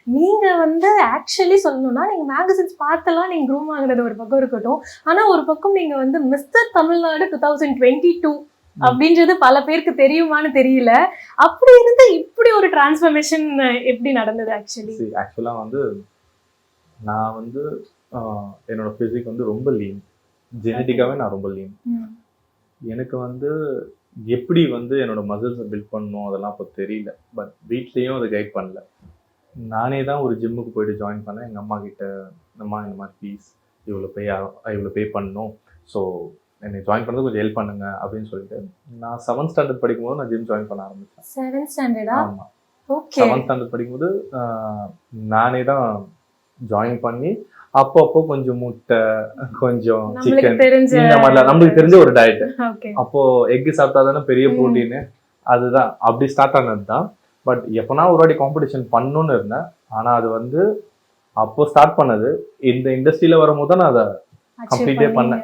நீங்க வந்து ஆக்சுவலி சொல்லணும்னா நீங்க மேகசின்ஸ் பார்த்தெல்லாம் நீங்க க்ரூம் ஆகுறது ஒரு பக்கம் இருக்கட்டும். ஆனா ஒரு பக்கம் நீங்க வந்து மிஸ்டர் தமிழ்நாடு 2022 அப்படின்றது பல பேருக்கு தெரியுமான்னு தெரியல. அப்படி இருந்து இப்படி ஒரு டிரான்ஸ்ஃபர்மேஷன் எப்படி நடந்தது ஆக்சுவலி? ஆக்சுவலா வந்து நான் வந்து என்னோட பிசிக் வந்து ரொம்ப லீன். ஜெனட்டிக்காவே நான் ரொம்ப லீன். எனக்கு வந்து எப்படி வந்து என்னோட மசில்ஸை பில்ட் பண்ணணும் அதெல்லாம் அப்போ தெரியல. பட் வீட்லேயும் அதை கைட் பண்ணல. நானே தான் ஒரு ஜிம்முக்கு போயிட்டு ஜாயின் பண்ணேன். எங்கள் அம்மா கிட்ட, அம்மா இந்த மாதிரி ஃபீஸ் இவ்வளோ பே பண்ணணும், ஸோ என்னை ஜாயின் பண்ணுறது கொஞ்சம் ஹெல்ப் பண்ணுங்க அப்படின்னு சொல்லிட்டு நான் 7th ஸ்டாண்டர்ட் படிக்கும்போது நான் ஜிம் ஜாயின் பண்ண ஆரம்பித்தேன். 7th ஸ்டாண்டர்டா? ஆமாம், ஓகே. 7th ஸ்டாண்டர்ட் படிக்கும்போது நானே தான் ஜாயின் பண்ணி அப்பப்போ கொஞ்சம் முட்டை, கொஞ்சம் சிக்கன், இந்த மாதிரிலாம் நம்மளுக்கு தெரிஞ்ச ஒரு டயட். அப்போ எக் சாப்பிட்டா தானே பெரிய ப்ரோட்டீன், அதுதான் அப்படி ஸ்டார்ட் ஆனது தான். பட் எப்போனா ஒரு வாட்டி காம்படிஷன் பண்ணணும்னு இருந்தேன். ஆனால் அது வந்து அப்போ ஸ்டார்ட் பண்ணது. இந்த இண்டஸ்ட்ரியில வரும்போது தான் நான் அதை கம்ப்ளீட்டே பண்ணேன்.